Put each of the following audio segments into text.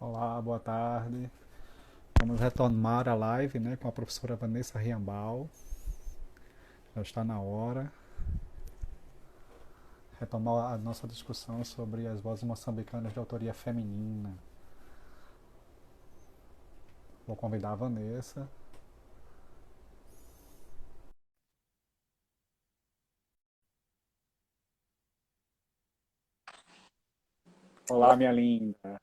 Olá, boa tarde. Vamos retomar a live, né, com a professora Vanessa Riambal. Já está na hora. Retomar a nossa discussão sobre as vozes moçambicanas de autoria feminina. Vou convidar a Vanessa. Olá, Oi, minha linda.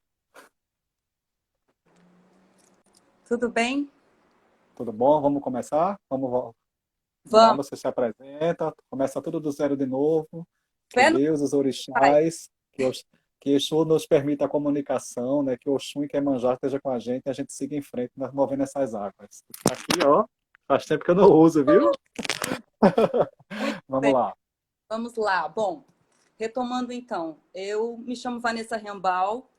tudo bem? Tudo bom? Vamos começar? Vamos lá, Vamos. você se apresenta. Começa tudo do zero de novo. Que Fé no Deus, os Pai. orixás, que Exu nos permita a comunicação, né? Que Oxum e Iemanjá esteja com a gente siga em frente, nós movendo essas águas. Aqui, ó, faz tempo que eu não uso, viu? Muito Vamos bem, lá. vamos lá. Bom, retomando então, eu me chamo Vanessa Rembal,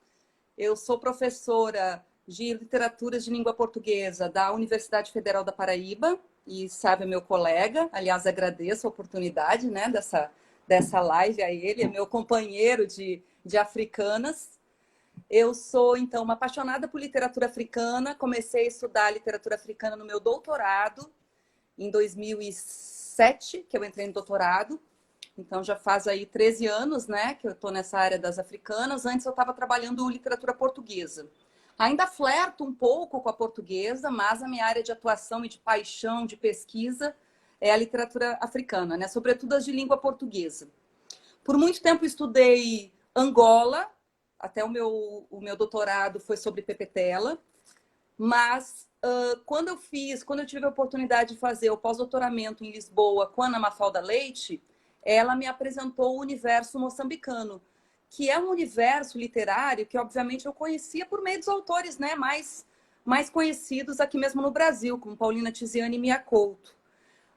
eu sou professora de literaturas de língua portuguesa da Universidade Federal da Paraíba e sabe, meu colega, aliás, agradeço a oportunidade, né, dessa live a ele, é meu companheiro de Africanas. Eu sou, então, uma apaixonada por literatura africana, comecei a estudar literatura africana no meu doutorado, em 2007, que eu entrei no doutorado. Então já faz aí 13 anos, né, que eu estou nessa área das africanas. Antes eu estava trabalhando literatura portuguesa. Ainda flerto um pouco com a portuguesa, mas a minha área de atuação e de paixão, de pesquisa, é a literatura africana, né, sobretudo as de língua portuguesa. Por muito tempo estudei Angola, até o meu doutorado foi sobre Pepetela, mas quando eu tive a oportunidade de fazer o pós-doutoramento em Lisboa com a Ana Mafalda Leite, ela me apresentou o universo moçambicano, que é um universo literário que, obviamente, eu conhecia por meio dos autores, né, mais conhecidos aqui mesmo no Brasil, como Paulina Tiziane e Mia Couto.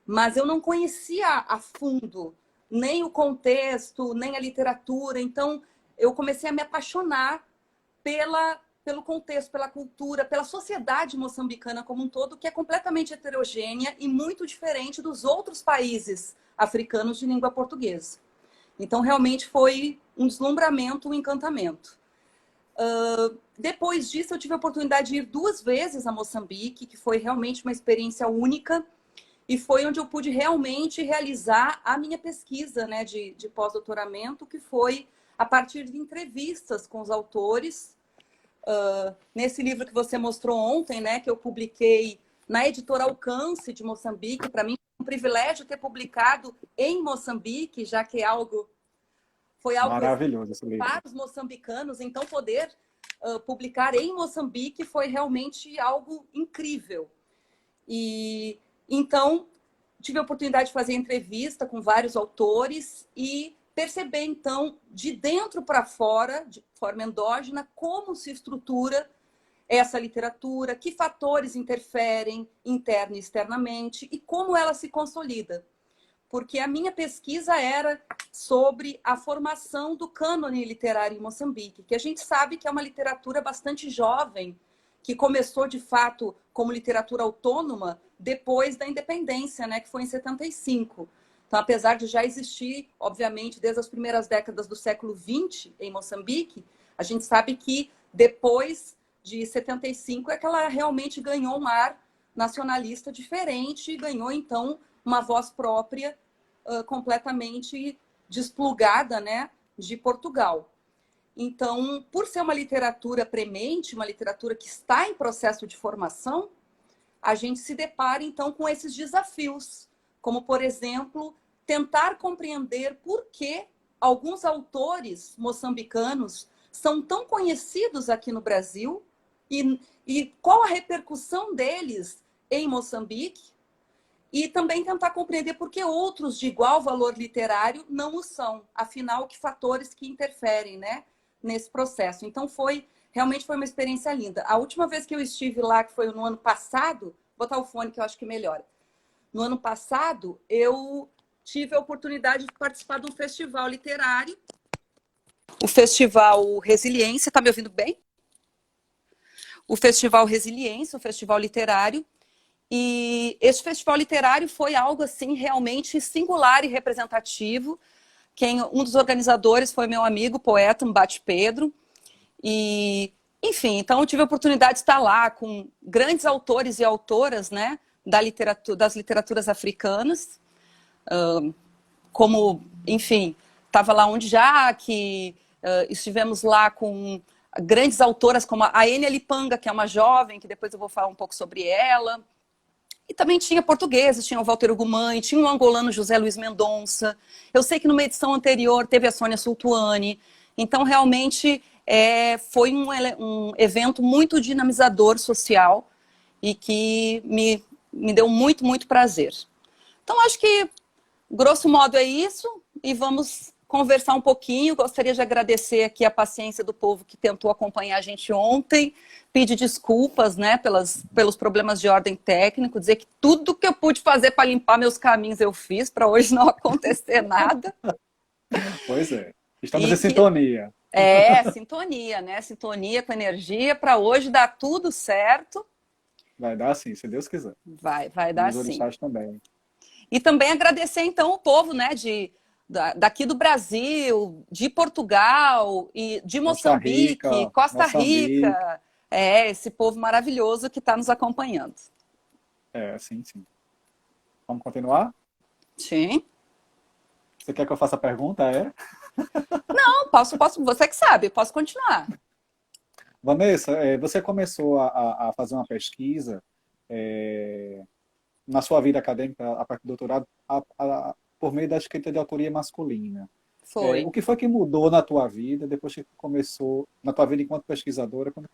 Mas eu não conhecia a fundo nem o contexto, nem a literatura. Então, eu comecei a me apaixonar pelo contexto, pela cultura, pela sociedade moçambicana como um todo, que é completamente heterogênea e muito diferente dos outros países africanos de língua portuguesa. Então, realmente foi um deslumbramento, um encantamento. Depois disso, eu tive a oportunidade de ir 2 vezes a Moçambique, que foi realmente uma experiência única, e foi onde eu pude realmente realizar a minha pesquisa, né, de pós-doutoramento, que foi a partir de entrevistas com os autores. Nesse livro que você mostrou ontem, né, que eu publiquei na editora Alcance de Moçambique, para mim foi um privilégio ter publicado em Moçambique, já que foi algo Maravilhoso esse livro. para os moçambicanos, então poder publicar em Moçambique foi realmente algo incrível. E então tive a oportunidade de fazer entrevista com vários autores e perceber, então, de dentro para fora, de forma endógena, como se estrutura essa literatura, que fatores interferem interna e externamente e como ela se consolida. Porque a minha pesquisa era sobre a formação do cânone literário em Moçambique, que a gente sabe que é uma literatura bastante jovem, que começou de fato como literatura autônoma depois da independência, né, que foi em 75. Então, apesar de já existir, obviamente, desde as primeiras décadas do século XX em Moçambique, a gente sabe que depois de 75 é que ela realmente ganhou um ar nacionalista diferente e ganhou, então, uma voz própria completamente desplugada, né, de Portugal. Então, por ser uma literatura premente, uma literatura que está em processo de formação, a gente se depara, então, com esses desafios, como, por exemplo, tentar compreender por que alguns autores moçambicanos são tão conhecidos aqui no Brasil e qual a repercussão deles em Moçambique, e também tentar compreender por que outros de igual valor literário não o são. Afinal, que fatores que interferem, né, nesse processo. Então, realmente foi uma experiência linda. A última vez que eu estive lá, que foi no ano passado, vou botar o fone que eu acho que melhora. No ano passado, eu tive a oportunidade de participar de um festival literário. O Festival Resiliência, está me ouvindo bem? O Festival Resiliência, o festival literário. E esse festival literário foi algo assim realmente singular e representativo. Um dos organizadores foi meu amigo, poeta Mbate Pedro. E Enfim, então eu tive a oportunidade de estar lá com grandes autores e autoras, né, das literaturas africanas, como, enfim, estava lá onde já que estivemos lá com grandes autoras como a Enya Lipanga, que é uma jovem, que depois eu vou falar um pouco sobre ela. E também tinha portugueses, tinha o Walter Ugumãe, tinha o angolano José Luiz Mendonça. Eu sei que numa edição anterior teve a Sônia Sultuani. Então, realmente, foi um evento muito dinamizador social e que me deu muito, muito prazer. Então, acho que, grosso modo, é isso. E vamos conversar um pouquinho. Gostaria de agradecer aqui a paciência do povo que tentou acompanhar a gente ontem. Pedir desculpas, né, pelos problemas de ordem técnico, dizer que tudo que eu pude fazer para limpar meus caminhos eu fiz, para hoje não acontecer nada. Pois é. Estamos E em sintonia. Sintonia, né? Sintonia com energia para hoje dar tudo certo. Vai dar sim, se Deus quiser. Vai E dar os sim. orixás também. E também agradecer, então, o povo, né, daqui do Brasil, de Portugal, e de Costa Moçambique, Rica, Costa Moçambique. Rica. Esse povo maravilhoso que está nos acompanhando. Sim, sim. Vamos continuar? Sim. Você quer que eu faça a pergunta? Não, posso, você que sabe, posso continuar. Vanessa, você começou a fazer uma pesquisa na sua vida acadêmica, a partir do doutorado, por meio da escrita de autoria masculina. Foi. O que foi que mudou na tua vida depois que começou, na tua vida enquanto pesquisadora, quando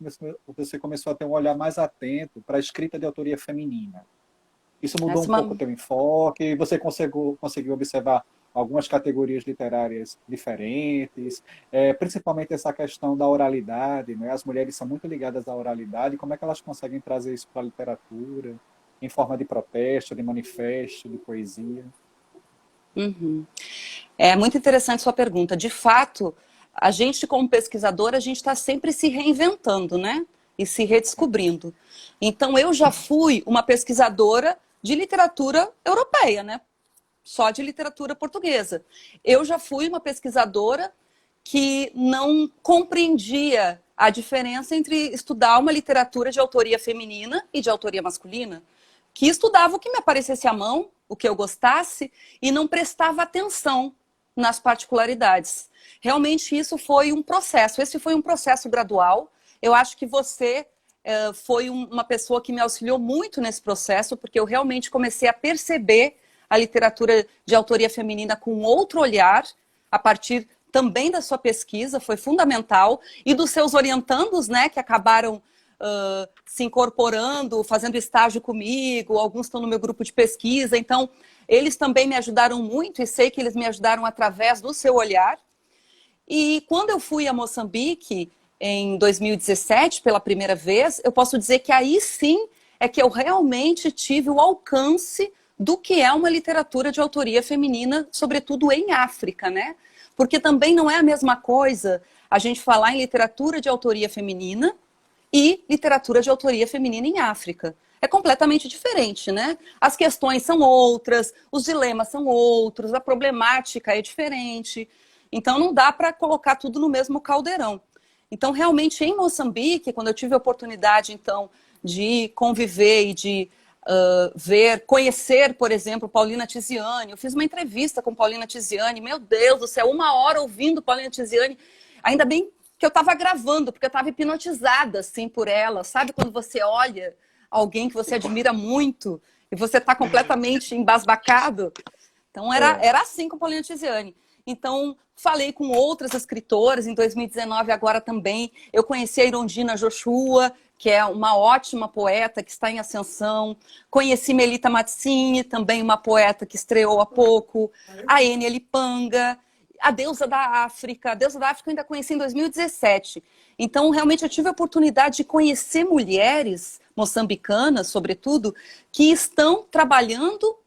você começou a ter um olhar mais atento para a escrita de autoria feminina? Isso mudou um Essa é pouco o uma... teu enfoque? Você conseguiu observar algumas categorias literárias diferentes, principalmente essa questão da oralidade, né? As mulheres são muito ligadas à oralidade, como é que elas conseguem trazer isso para a literatura, em forma de protesto, de manifesto, de poesia? Uhum. É muito interessante sua pergunta. De fato, a gente como pesquisadora, a gente está sempre se reinventando, né? E se redescobrindo. Então, eu já fui uma pesquisadora de literatura europeia, né? Só de literatura portuguesa. Eu já fui uma pesquisadora que não compreendia a diferença entre estudar uma literatura de autoria feminina e de autoria masculina, que estudava o que me aparecesse à mão, o que eu gostasse, e não prestava atenção nas particularidades. Realmente isso foi um processo, esse foi um processo gradual. Eu acho que você foi uma pessoa que me auxiliou muito nesse processo, porque eu realmente comecei a perceber a literatura de autoria feminina com outro olhar, a partir também da sua pesquisa, foi fundamental, e dos seus orientandos, né, que acabaram se incorporando, fazendo estágio comigo, alguns estão no meu grupo de pesquisa, então eles também me ajudaram muito, e sei que eles me ajudaram através do seu olhar. E quando eu fui a Moçambique, em 2017, pela primeira vez, eu posso dizer que aí sim é que eu realmente tive o alcance do que é uma literatura de autoria feminina, sobretudo em África, né? Porque também não é a mesma coisa a gente falar em literatura de autoria feminina e literatura de autoria feminina em África. É completamente diferente, né? As questões são outras, os dilemas são outros, a problemática é diferente. Então não dá para colocar tudo no mesmo caldeirão. Então, realmente, em Moçambique, quando eu tive a oportunidade, então, de conviver e de conhecer, por exemplo, Paulina Tiziane. Eu fiz uma entrevista com Paulina Tiziane, meu Deus do céu, 1 hora ouvindo Paulina Tiziane. Ainda bem que eu estava gravando, porque eu estava hipnotizada, assim, por ela. Sabe quando você olha alguém que você admira muito e você está completamente embasbacado? Então, era assim com Paulina Tiziane. Então, falei com outras escritoras em 2019, agora também. Eu conheci a Irondina Joshua, que é uma ótima poeta que está em ascensão. Conheci Melita Mazzini, também uma poeta que estreou há pouco. A Enya Lipanga, a Deusa da África. A Deusa da África eu ainda conheci em 2017. Então, realmente, eu tive a oportunidade de conhecer mulheres moçambicanas, sobretudo, que estão trabalhando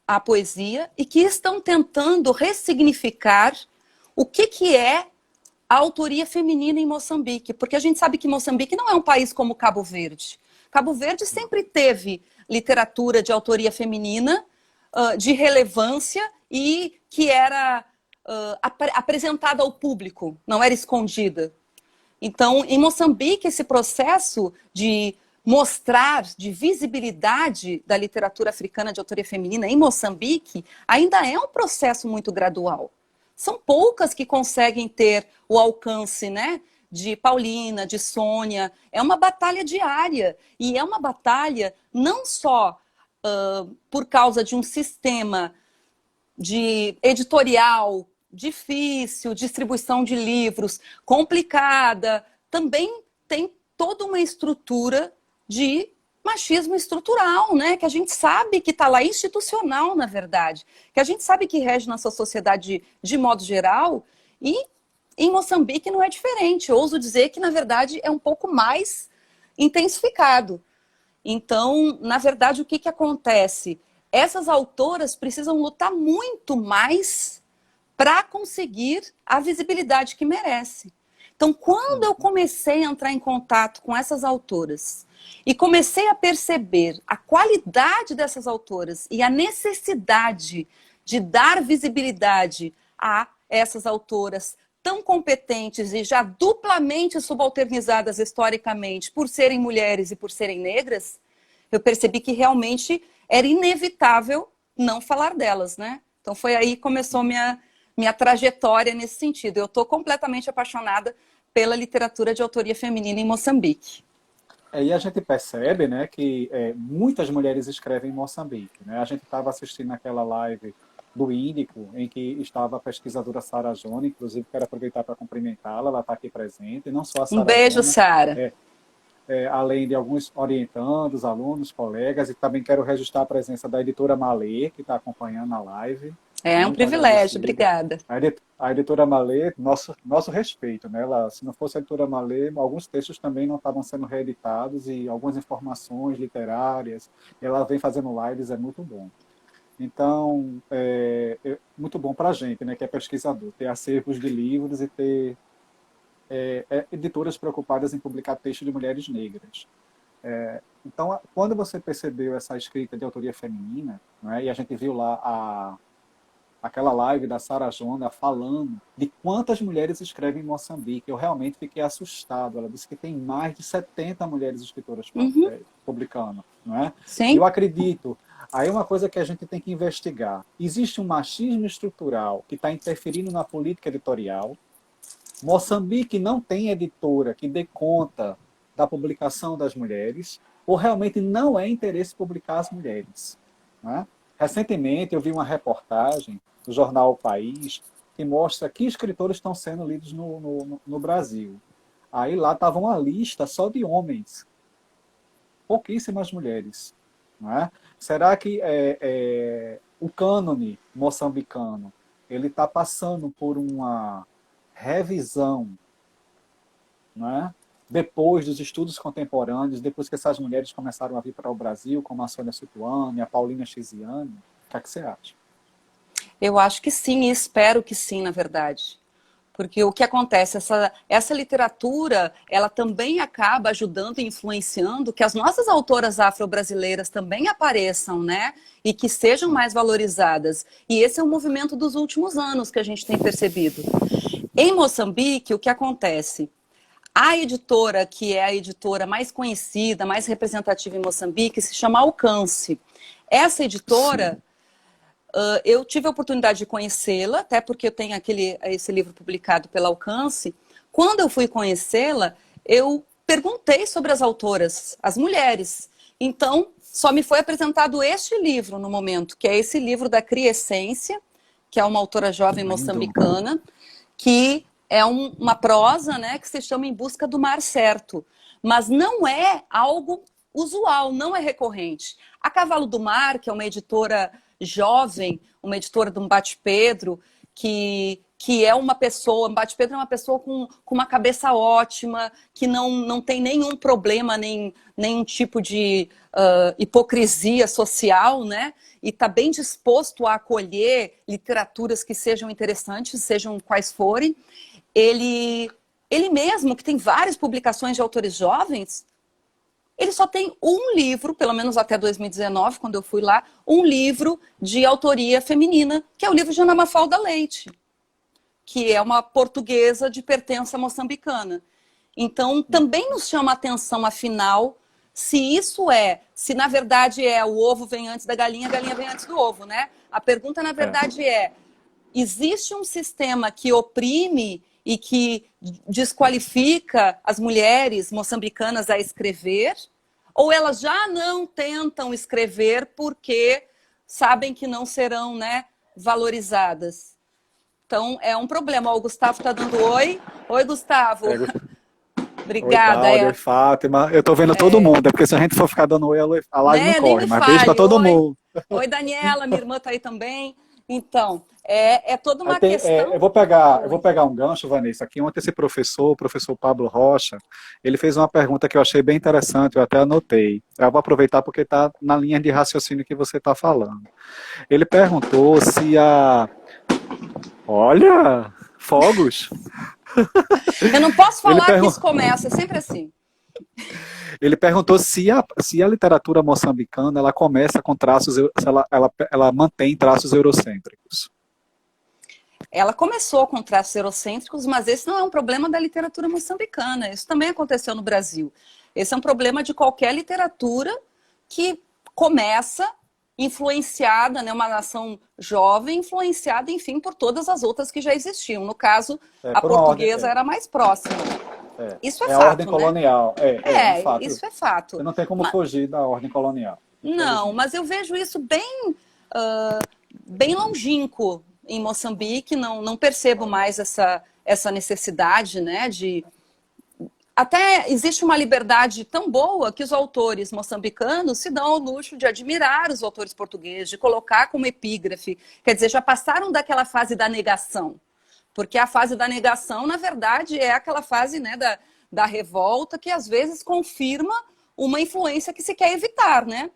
a poesia e que estão tentando ressignificar o que é a autoria feminina em Moçambique, porque a gente sabe que Moçambique não é um país como Cabo Verde. Cabo Verde sempre teve literatura de autoria feminina de relevância e que era apresentada ao público, não era escondida. Então, em Moçambique, esse processo de mostrar, de visibilidade da literatura africana de autoria feminina em Moçambique, ainda é um processo muito gradual. São poucas que conseguem ter o alcance, né, de Paulina, de Sônia. É uma batalha diária. E é uma batalha não só por causa de um sistema de editorial difícil, distribuição de livros complicada, também tem toda uma estrutura de machismo estrutural, né? Que a gente sabe que está lá, institucional, na verdade, que a gente sabe que rege nossa sociedade de modo geral, e em Moçambique não é diferente. Eu ouso dizer que, na verdade, é um pouco mais intensificado. Então, na verdade, o que, que acontece? Essas autoras precisam lutar muito mais para conseguir a visibilidade que merece. Então, quando eu comecei a entrar em contato com essas autoras e comecei a perceber a qualidade dessas autoras e a necessidade de dar visibilidade a essas autoras tão competentes e já duplamente subalternizadas historicamente por serem mulheres e por serem negras, eu percebi que realmente era inevitável não falar delas, né? Então foi aí que começou minha trajetória nesse sentido. Eu estou completamente apaixonada pela literatura de autoria feminina em Moçambique. E a gente percebe, né, que muitas mulheres escrevem em Moçambique, né? A gente estava assistindo aquela live do Índico, em que estava a pesquisadora Sara Jona, inclusive quero aproveitar para cumprimentá-la, ela está aqui presente, não só a Sara Um beijo, Jona, Sara. além de alguns orientandos, alunos, colegas, e também quero registrar a presença da editora Malê, que está acompanhando a live. É um privilégio, obrigada. A editora Malê, nosso respeito, né? Se não fosse a editora Malê, alguns textos também não estavam sendo reeditados e algumas informações literárias. Ela vem fazendo lives, é muito bom. Então, é muito bom para a gente, né, que é pesquisador, ter acervos de livros e ter editoras preocupadas em publicar textos de mulheres negras. Então, quando você percebeu essa escrita de autoria feminina, né, e a gente viu lá aquela live da Sara Jona falando de quantas mulheres escrevem em Moçambique, eu realmente fiquei assustado. Ela disse que tem mais de 70 mulheres escritoras publicando. Não é? Sim. Eu acredito. Aí uma coisa que a gente tem que investigar. Existe um machismo estrutural que está interferindo na política editorial. Moçambique não tem editora que dê conta da publicação das mulheres, ou realmente não é interesse publicar as mulheres. Né? Recentemente eu vi uma reportagem do jornal O País que mostra que escritores estão sendo lidos no Brasil. Aí lá estava uma lista só de homens, pouquíssimas mulheres. Não é? Será que o cânone moçambicano ele está passando por uma revisão, não é? Depois dos estudos contemporâneos, depois que essas mulheres começaram a vir para o Brasil, como a Sônia Situane, a Paulina Chiziane, o que você acha? Eu acho que sim, e espero que sim, na verdade. Porque o que acontece, essa literatura, ela também acaba ajudando e influenciando que as nossas autoras afro-brasileiras também apareçam, né? E que sejam mais valorizadas. E esse é o movimento dos últimos anos que a gente tem percebido. Em Moçambique, o que acontece? A editora, que é a editora mais conhecida, mais representativa em Moçambique, se chama Alcance. Essa editora, eu tive a oportunidade de conhecê-la, até porque eu tenho esse livro publicado pela Alcance. Quando eu fui conhecê-la, eu perguntei sobre as autoras, as mulheres. Então, só me foi apresentado este livro no momento, que é esse livro da Criessência, que é uma autora jovem moçambicana, que é uma prosa, né, que se chama Em Busca do Mar Certo. Mas não é algo usual, não é recorrente. A Cavalo do Mar, que é uma editora jovem, uma editora do Mbate Pedro, que é uma pessoa, Mbate Pedro é uma pessoa com uma cabeça ótima, que não tem nenhum problema, nenhum tipo de hipocrisia social, né? E está bem disposto a acolher literaturas que sejam interessantes, sejam quais forem. Ele mesmo, que tem várias publicações de autores jovens, ele só tem um livro, pelo menos até 2019, quando eu fui lá, um livro de autoria feminina, que é o livro de Ana Mafalda Leite, que é uma portuguesa de pertença moçambicana. Então, também nos chama a atenção, afinal, se na verdade o ovo vem antes da galinha, a galinha vem antes do ovo, né? A pergunta, na verdade, existe um sistema que oprime e que desqualifica as mulheres moçambicanas a escrever? Ou elas já não tentam escrever porque sabem que não serão, né, valorizadas? Então, é um problema. Ó, o Gustavo está dando oi. Oi, Gustavo. Oi, Obrigada. Cláudia, oi, Fátima. Eu tô vendo todo mundo, porque se a gente for ficar dando oi, a live Né? não Nem corre, me mas fale. beijo pra todo mundo. Oi, Daniela, minha irmã tá aí também. Então, é toda uma Eu questão. vou pegar um gancho, Vanessa, aqui ontem esse professor, o professor Pablo Rocha, ele fez uma pergunta que eu achei bem interessante, eu até anotei. Eu vou aproveitar porque está na linha de raciocínio que você está falando. Ele perguntou se a... Olha, fogos! Eu não posso falar que isso começa, é sempre assim. Ele perguntou se a literatura moçambicana ela começa com traços, se ela mantém traços eurocêntricos. Ela começou com traços eurocêntricos, mas esse não é um problema da literatura moçambicana. Isso também aconteceu no Brasil. Esse é um problema de qualquer literatura que começa influenciada, né, uma nação jovem, influenciada, enfim, por todas as outras que já existiam. No caso, a portuguesa era mais próxima. Isso é fato, a ordem colonial. Né? De fato. Isso é fato. Você não tem como fugir da ordem colonial. Não, mas eu vejo isso bem longínquo em Moçambique. Não percebo mais essa necessidade, né, de... Até existe uma liberdade tão boa que os autores moçambicanos se dão ao luxo de admirar os autores portugueses, de colocar como epígrafe. Quer dizer, já passaram daquela fase da negação. Porque a fase da negação, na verdade, é aquela fase, né, da revolta que às vezes confirma uma influência que se quer evitar, né?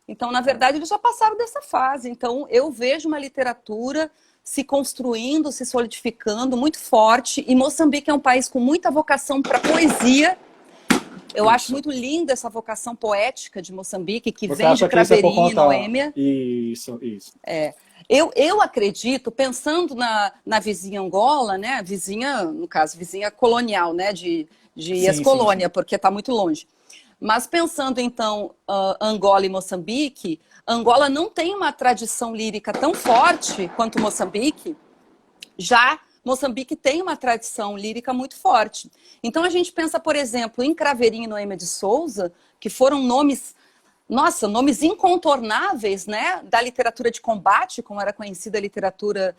Então, na verdade, eles já passaram dessa fase. Então, eu vejo uma literatura se construindo, se solidificando muito forte. E Moçambique é um país com muita vocação para poesia. Eu acho muito linda essa vocação poética de Moçambique, que vem de Craveirinha e Noêmia. Isso. Eu acredito, pensando na vizinha Angola, né? No caso, vizinha colonial, né? De ex-colônia, porque está muito longe. Mas pensando, então, Angola e Moçambique, Angola não tem uma tradição lírica tão forte quanto Moçambique, já Moçambique tem uma tradição lírica muito forte. Então a gente pensa, por exemplo, em Craveirinha e Noêmia de Souza, que foram nomes incontornáveis, né, da literatura de combate, como era conhecida a literatura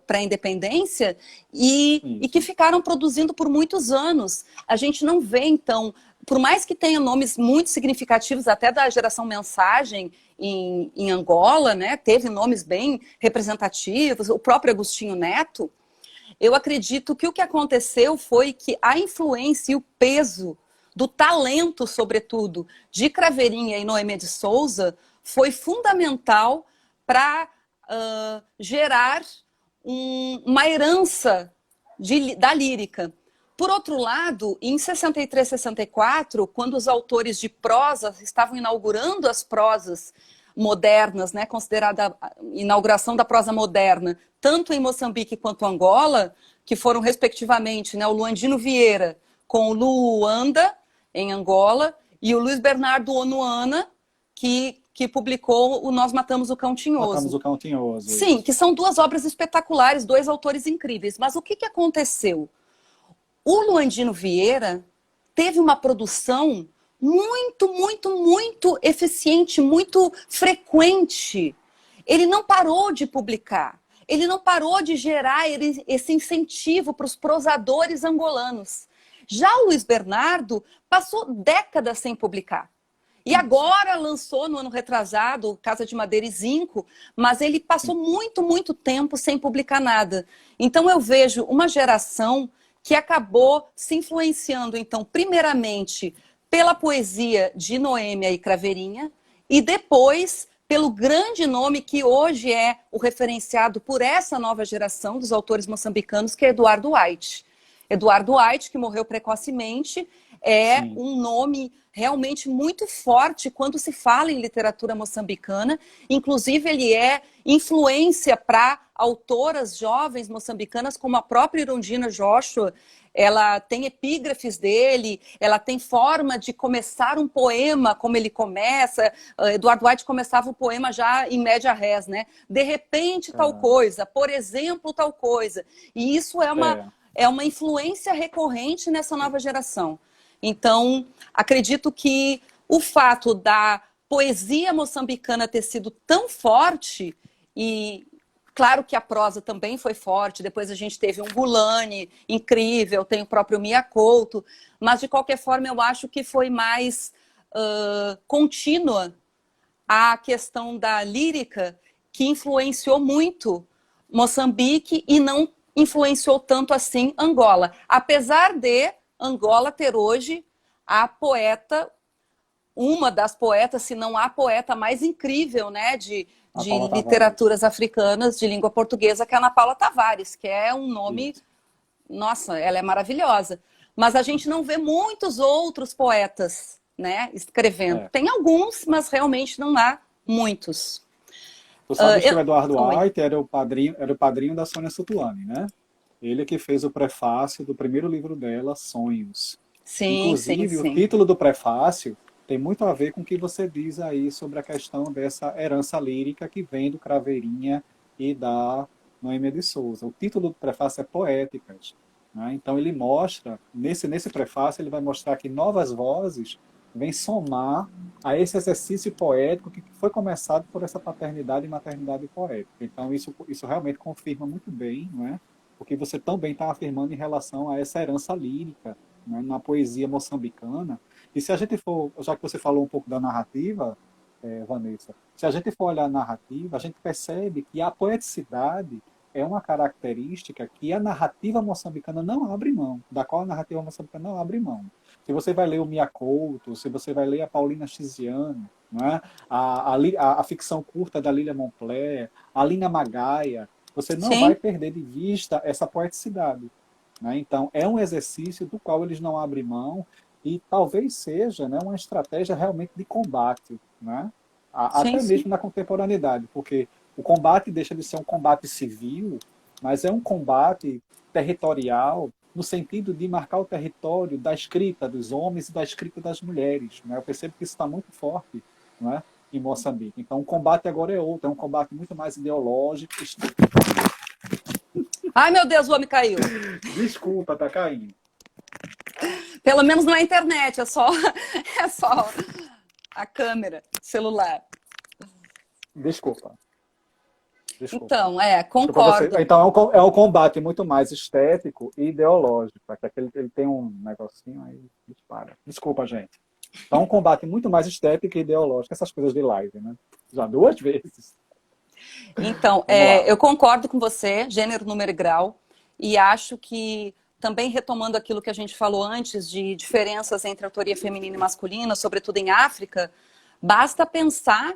pré-independência, e que ficaram produzindo por muitos anos. A gente não vê, então, por mais que tenha nomes muito significativos, até da geração Mensagem em Angola, né, teve nomes bem representativos, o próprio Agostinho Neto, eu acredito que o que aconteceu foi que a influência e o peso do talento, sobretudo, de Craveirinha e Noêmia de Souza, foi fundamental para gerar uma herança da lírica. Por outro lado, em 63, 64, quando os autores de prosa estavam inaugurando as prosas modernas, né, considerada a inauguração da prosa moderna, tanto em Moçambique quanto Angola, que foram, respectivamente, né, o Luandino Vieira com o Luanda, em Angola, e o Luiz Bernardo Onuana, que publicou o Nós Matamos o Cão Tinhoso. Matamos o Cão Tinhoso. Sim, que são duas obras espetaculares, dois autores incríveis. Mas o que aconteceu? O Luandino Vieira teve uma produção muito eficiente, muito frequente. Ele não parou de publicar. Ele não parou de gerar esse incentivo para os prosadores angolanos. Já o Luiz Bernardo passou décadas sem publicar. E agora lançou, no ano retrasado, Casa de Madeira e Zinco, mas ele passou muito tempo sem publicar nada. Então eu vejo uma geração que acabou se influenciando, então, primeiramente, pela poesia de Noêmia e Craveirinha, e depois pelo grande nome que hoje é o referenciado por essa nova geração dos autores moçambicanos, que é Eduardo White. Eduardo White, que morreu precocemente, um nome realmente muito forte quando se fala em literatura moçambicana. Inclusive, ele é influência para autoras jovens moçambicanas, como a própria Irondina Joshua, ela tem epígrafes dele, ela tem forma de começar um poema como ele começa. Eduardo White começava o poema já em média res, né? De repente tal coisa, por exemplo tal coisa. E isso é uma influência recorrente nessa nova geração. Então, acredito que o fato da poesia moçambicana ter sido tão forte, e claro que a prosa também foi forte, depois a gente teve um Gulani incrível, tem o próprio Mia Couto, mas de qualquer forma eu acho que foi mais contínua a questão da lírica, que influenciou muito Moçambique e não influenciou tanto assim Angola. Apesar de Angola ter hoje a poeta, uma das poetas, se não a poeta mais incrível, né, de literaturas africanas de língua portuguesa, que é a Ana Paula Tavares, que é um nome, nossa, ela é maravilhosa. Mas a gente não vê muitos outros poetas, né, escrevendo. Tem alguns, mas realmente não há muitos. Tu sabe que o Eduardo White era o padrinho da Sônia Sutuane, né? Ele que fez o prefácio do primeiro livro dela, Sonhos. Sim, inclusive, o título do prefácio tem muito a ver com o que você diz aí sobre a questão dessa herança lírica que vem do Craveirinha e da Noêmia de Souza. O título do prefácio é Poéticas, né? Então ele mostra, nesse prefácio, ele vai mostrar que novas vozes vêm somar a esse exercício poético que foi começado por essa paternidade e maternidade poética. Então isso realmente confirma muito bem, não é? O que você também está afirmando em relação a essa herança lírica, né, na poesia moçambicana. E se a gente for, já que você falou um pouco da narrativa, Vanessa, se a gente for olhar a narrativa, a gente percebe que a poeticidade é uma característica que a narrativa moçambicana não abre mão, da qual a narrativa moçambicana não abre mão. Se você vai ler o Mia Couto, se você vai ler a Paulina Chiziane, né, a ficção curta da Lília Moncler, a Lina Magaia, você não vai perder de vista essa poeticidade, né? Então, é um exercício do qual eles não abrem mão e talvez seja, né, uma estratégia realmente de combate, né? Até mesmo na contemporaneidade, porque o combate deixa de ser um combate civil, mas é um combate territorial no sentido de marcar o território da escrita dos homens e da escrita das mulheres, né? Eu percebo que isso está muito forte, né, em Moçambique. Então, o combate agora é outro, é um combate muito mais ideológico. Ai, meu Deus, o homem caiu. Desculpa, tá caindo. Pelo menos não é internet, é só a câmera, celular. Desculpa. Então, concordo. Então é um combate muito mais estético e ideológico. Ele tem um negocinho aí, dispara. Desculpa, gente. Então é um combate muito mais estético e ideológico, essas coisas de live, né? Já 2 vezes. Então, eu concordo com você, gênero, número e grau, e acho que, também retomando aquilo que a gente falou antes, de diferenças entre autoria feminina e masculina, sobretudo em África, basta pensar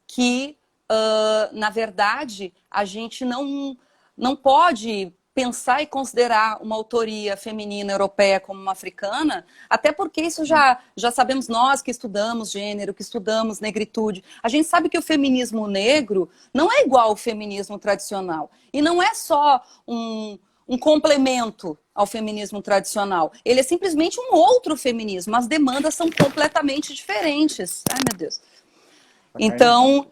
que, na verdade, a gente não pode pensar e considerar uma autoria feminina europeia como uma africana, até porque isso já sabemos nós que estudamos gênero, que estudamos negritude. A gente sabe que o feminismo negro não é igual ao feminismo tradicional. E não é só um complemento ao feminismo tradicional. Ele é simplesmente um outro feminismo. As demandas são completamente diferentes. Ai, meu Deus. Então,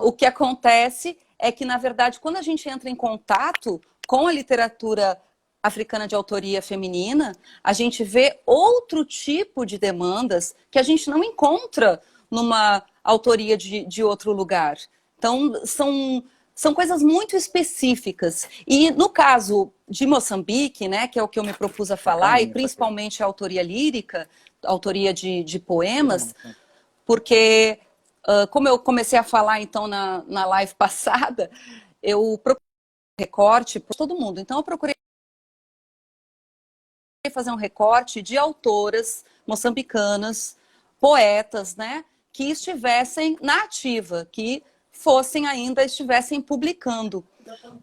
o que acontece é que, na verdade, quando a gente entra em contato com a literatura africana de autoria feminina, a gente vê outro tipo de demandas que a gente não encontra numa autoria de outro lugar. Então, são coisas muito específicas. E no caso de Moçambique, né, que é o que eu me propus a falar, e principalmente a autoria lírica, a autoria de poemas, porque, como eu comecei a falar então na live passada, eu procurei recorte para todo mundo. Então eu procurei fazer um recorte de autoras moçambicanas, poetas, né, que estivessem na ativa, que estivessem publicando.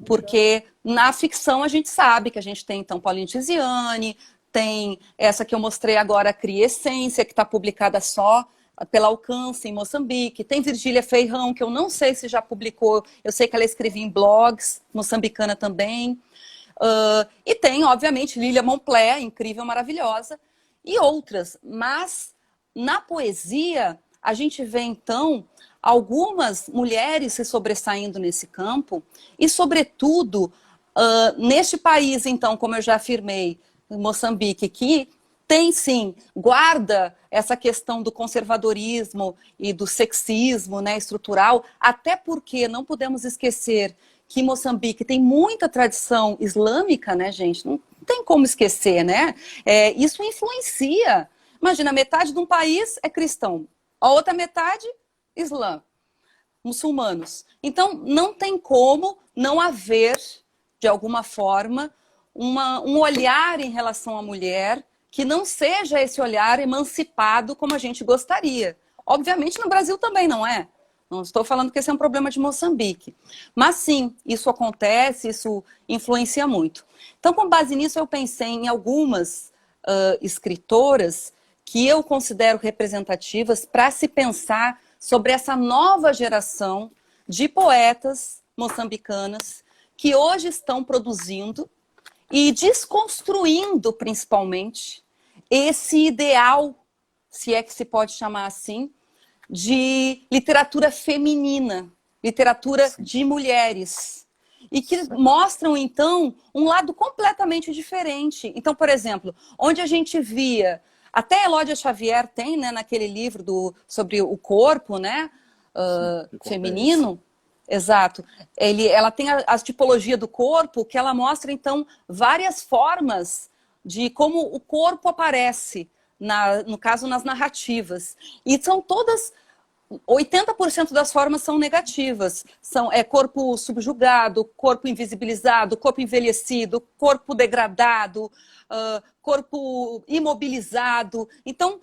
Porque na ficção a gente sabe que a gente tem então Pauline Tiziane, tem essa que eu mostrei agora, a Criessência, que está publicada só pela Alcance em Moçambique. Tem Virgília Feirão, que eu não sei se já publicou, eu sei que ela escrevia em blogs, moçambicana também. E tem, obviamente, Lilia Monplet, incrível, maravilhosa, e outras. Mas na poesia, a gente vê, então, algumas mulheres se sobressaindo nesse campo, e, sobretudo, neste país, então, como eu já afirmei, Moçambique, que tem sim, guarda essa questão do conservadorismo e do sexismo, né, estrutural, até porque não podemos esquecer que Moçambique tem muita tradição islâmica, né, gente? Não tem como esquecer, né? Isso influencia. Imagina, metade de um país é cristão, a outra metade, islã, muçulmanos. Então, não tem como não haver, de alguma forma, um olhar em relação à mulher que não seja esse olhar emancipado como a gente gostaria. Obviamente, no Brasil também não é. Não estou falando que esse é um problema de Moçambique. Mas sim, isso acontece, isso influencia muito. Então, com base nisso, eu pensei em algumas escritoras que eu considero representativas para se pensar sobre essa nova geração de poetas moçambicanas que hoje estão produzindo e desconstruindo, principalmente, esse ideal, se é que se pode chamar assim, de literatura feminina, literatura Sim. de mulheres. E que Sim. mostram, então, um lado completamente diferente. Então, por exemplo, onde a gente via, até Elódia Xavier tem, né, naquele livro sobre o corpo, né, Sim, feminino, exato. Ela tem a tipologia do corpo, que ela mostra, então, várias formas de como o corpo aparece, no caso, nas narrativas. E são todas 80% das formas são negativas. Corpo subjugado, corpo invisibilizado, corpo envelhecido, corpo degradado, corpo imobilizado. Então,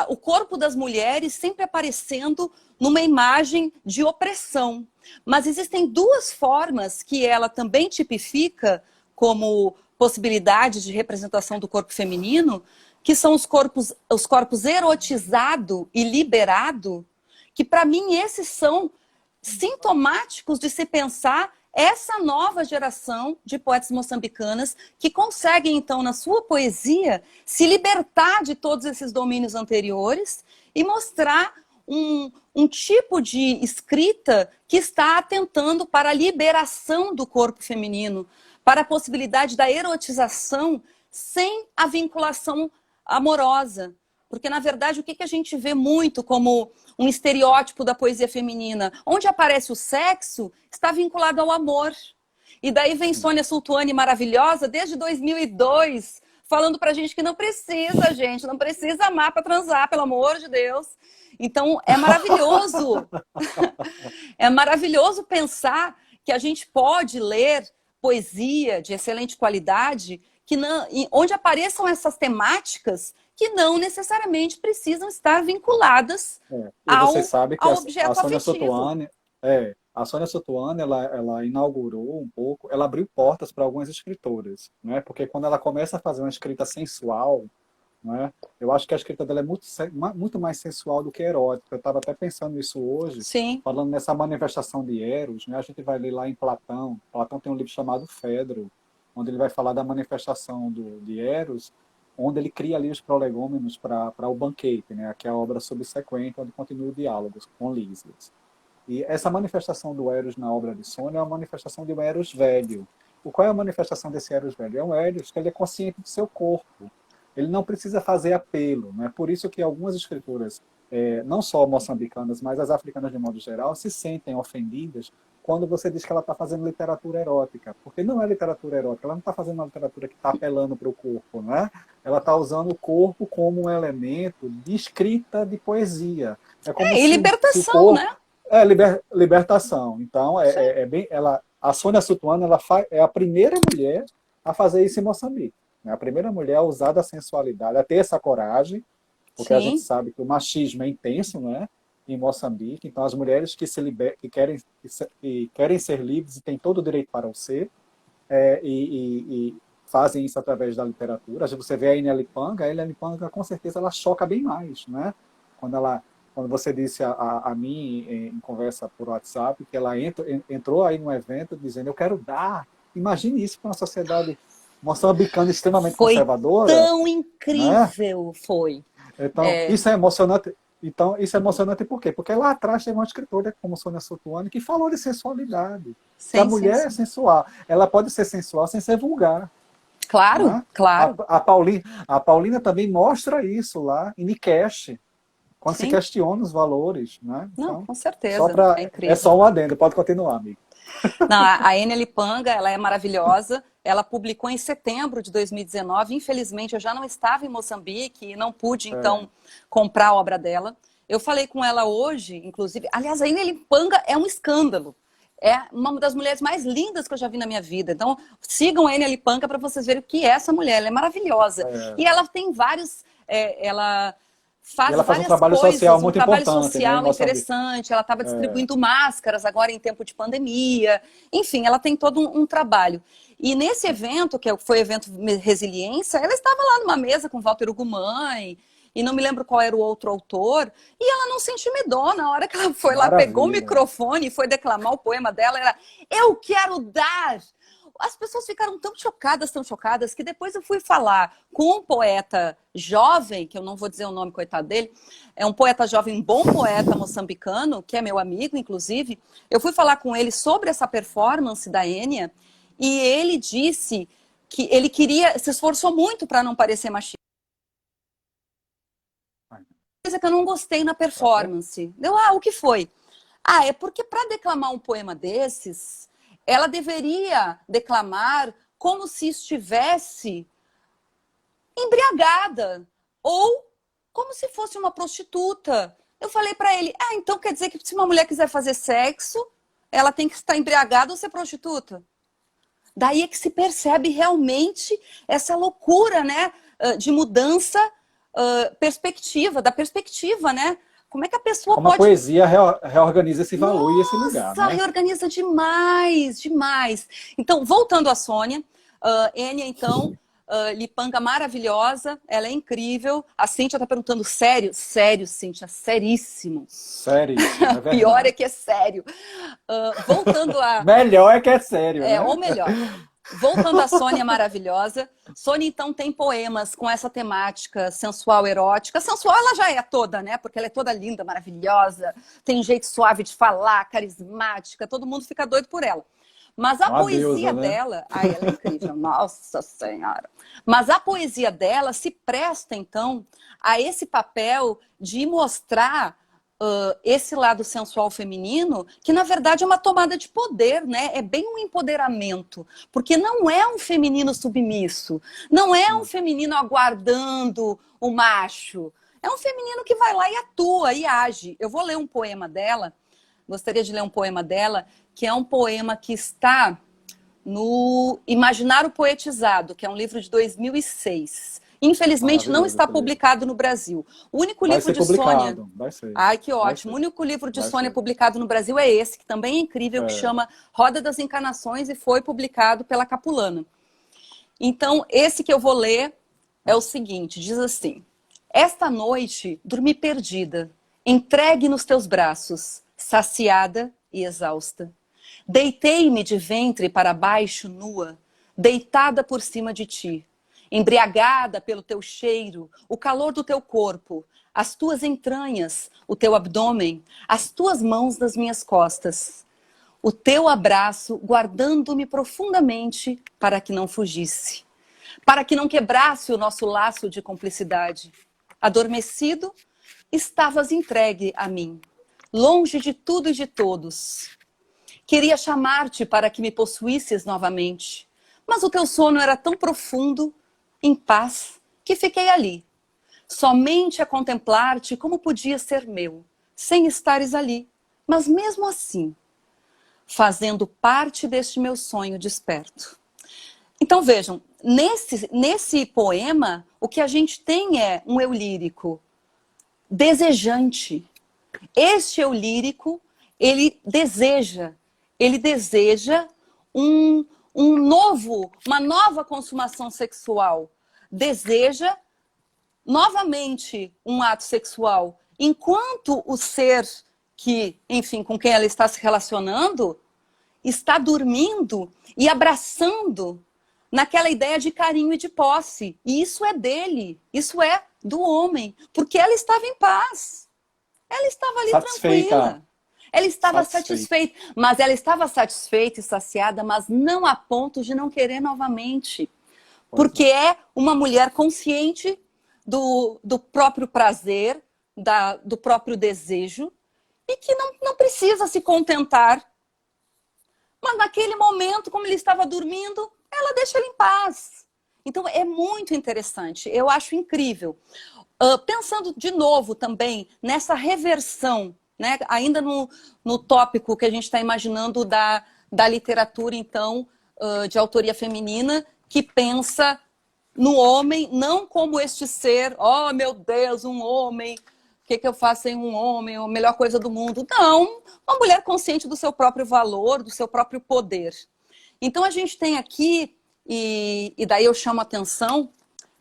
o corpo das mulheres sempre aparecendo numa imagem de opressão. Mas existem duas formas que ela também tipifica como possibilidade de representação do corpo feminino, que são os corpos erotizado e liberado, que para mim esses são sintomáticos de se pensar essa nova geração de poetas moçambicanas que conseguem, então, na sua poesia, se libertar de todos esses domínios anteriores e mostrar um tipo de escrita que está atentando para a liberação do corpo feminino, para a possibilidade da erotização sem a vinculação amorosa. Porque, na verdade, o que a gente vê muito como um estereótipo da poesia feminina? Onde aparece o sexo, está vinculado ao amor. E daí vem Sônia Sultuani maravilhosa, desde 2002, falando pra gente que não precisa, gente, não precisa amar para transar, pelo amor de Deus. Então, é maravilhoso. É maravilhoso pensar que a gente pode ler poesia de excelente qualidade, onde apareçam essas temáticas que não necessariamente precisam estar vinculadas E você sabe que ao a objeto Sônia afetivo. Sotoane, ela inaugurou um pouco, ela abriu portas para algumas escritoras, né? Porque quando ela começa a fazer uma escrita sensual, né? Eu acho que a escrita dela é muito mais sensual do que erótica. Eu estava até pensando nisso hoje, Sim, falando nessa manifestação de Eros, né? A gente vai ler lá em Platão. Platão tem um livro chamado Fedro, onde ele vai falar da manifestação de Eros, onde ele cria ali os prolegômenos para o banquete, né? Que é a obra subsequente, onde continua o diálogo com Lísias. E essa manifestação do Eros na obra de Sônia é uma manifestação de um Eros velho. Qual é a manifestação desse Eros velho? É um Eros que ele é consciente do seu corpo. Ele não precisa fazer apelo. Né? Por isso que algumas escritoras, não só moçambicanas, mas as africanas de modo geral, se sentem ofendidas quando você diz que ela está fazendo literatura erótica. Porque não é literatura erótica, ela não está fazendo uma literatura que está apelando para o corpo. Né? Ela está usando o corpo como um elemento de escrita de poesia. É como e se o libertação, corpo... né? Libertação. Então, bem, a Sônia Sutuana é a primeira mulher a fazer isso em Moçambique. Né? A primeira mulher a usar da sensualidade, a ter essa coragem, porque a gente Sim. sabe que o machismo é intenso, né? Em Moçambique. Então, as mulheres que querem ser livres e têm todo o direito para o ser, e fazem isso através da literatura. Você vê a Inia Lipanga com certeza ela choca bem mais, né? Quando você disse a mim em conversa por WhatsApp que ela entrou aí num evento dizendo eu quero dar Imagine isso para uma sociedade moçambicana extremamente Foi conservadora. tão incrível, né? Foi. Então, isso é emocionante. Então, isso é emocionante por quê? Porque lá atrás tem uma escritora como Sônia Sotuani que falou de sensualidade. Sim, que a mulher é sensual. Ela pode ser sensual sem ser vulgar. Claro, né? claro. A Paulina também mostra isso lá em Nikesh, quando se questiona os valores. Né? Não, então, com certeza. É incrível. É só um adendo, pode continuar, amigo. Não, a Enia Lipanga, ela é maravilhosa. Ela publicou em setembro de 2019. Infelizmente, eu já não estava em Moçambique e não pude, então, comprar a obra dela. Eu falei com ela hoje, inclusive. Aliás, a Enia Lipanga é um escândalo. É uma das mulheres mais lindas que eu já vi na minha vida. Então, sigam a Enia Lipanga para vocês verem o que é essa mulher. Ela é maravilhosa. E ela tem vários... ela faz um trabalho social muito importante. Um trabalho social interessante. Ela estava distribuindo máscaras agora em tempo de pandemia. Enfim, ela tem todo um trabalho. E nesse evento, que foi o evento Resiliência, ela estava lá numa mesa com Walter Ugumãe, e não me lembro qual era o outro autor, e ela não se intimidou na hora que ela foi lá, pegou o microfone e foi declamar o poema dela, era "Eu quero dar". As pessoas ficaram tão chocadas, que depois eu fui falar com um poeta jovem, que eu não vou dizer o nome, coitado dele, é um poeta jovem, um bom poeta moçambicano, que é meu amigo, inclusive. Eu fui falar com ele sobre essa performance da Enia, e ele disse que ele se esforçou muito para não parecer machista. Coisa que eu não gostei na performance. O que foi? É porque para declamar um poema desses, ela deveria declamar como se estivesse embriagada ou como se fosse uma prostituta. Eu falei para ele, então quer dizer que se uma mulher quiser fazer sexo, ela tem que estar embriagada ou ser prostituta? Daí é que se percebe realmente essa loucura, né, de mudança da perspectiva, né? Como é que a pessoa pode... a poesia reorganiza esse valor e esse lugar, né? Reorganiza demais, demais. Então, voltando à Sônia, Enia, então, Lipanga maravilhosa, ela é incrível. A Cíntia está perguntando sério? Sério, Cíntia, seríssimo. Seríssimo, é verdade. Pior é que é sério. Voltando a... Melhor é que é sério, né? Ou melhor. Voltando à Sônia maravilhosa, Sônia então tem poemas com essa temática sensual, erótica. Sensual ela já é toda, né? Porque ela é toda linda, maravilhosa, tem um jeito suave de falar, carismática, todo mundo fica doido por ela. Mas a poesia dela, ela é incrível, nossa senhora. Mas a poesia dela se presta então a esse papel de mostrar esse lado sensual feminino, que na verdade é uma tomada de poder, né? É bem um empoderamento, porque não é um feminino submisso, não é um feminino aguardando o macho, é um feminino que vai lá e atua e age. Eu vou ler um poema dela, gostaria de ler um poema dela, que é um poema que está no Imaginário Poetizado, que é um livro de 2006. Infelizmente não está publicado no Brasil. O único livro de Sônia... Vai ser. Ai, que ótimo. O único livro de Sônia publicado no Brasil é esse, que também é incrível, que chama Roda das Encarnações e foi publicado pela Capulana. Então, esse que eu vou ler é o seguinte, diz assim: esta noite dormi perdida, entregue nos teus braços, saciada e exausta. Deitei-me de ventre para baixo, nua, deitada por cima de ti. Embriagada pelo teu cheiro, o calor do teu corpo, as tuas entranhas, o teu abdômen, as tuas mãos nas minhas costas. O teu abraço guardando-me profundamente para que não fugisse, para que não quebrasse o nosso laço de cumplicidade. Adormecido, estavas entregue a mim, longe de tudo e de todos. Queria chamar-te para que me possuísses novamente, mas o teu sono era tão profundo, em paz, que fiquei ali, somente a contemplar-te como podia ser meu, sem estares ali, mas mesmo assim, fazendo parte deste meu sonho desperto. Então vejam, nesse poema, o que a gente tem é um eu lírico desejante. Este eu lírico, ele deseja uma nova consumação sexual, deseja novamente um ato sexual, enquanto o ser que, enfim, com quem ela está se relacionando, está dormindo e abraçando naquela ideia de carinho e de posse. E isso é dele, isso é do homem, porque ela estava em paz. Ela estava ali tranquila. Ela estava satisfeita, mas ela estava satisfeita e saciada, mas não a ponto de não querer novamente. Porque é uma mulher consciente do próprio prazer, do próprio desejo, e que não precisa se contentar. Mas naquele momento, como ele estava dormindo, ela deixa ele em paz. Então é muito interessante, eu acho incrível. Pensando de novo também nessa reversão, né? Ainda no tópico que a gente está imaginando da literatura, então, de autoria feminina, que pensa no homem não como este ser, oh meu Deus, um homem, o que eu faço sem um homem, a melhor coisa do mundo. Não, uma mulher consciente do seu próprio valor, do seu próprio poder. Então a gente tem aqui, e daí eu chamo a atenção,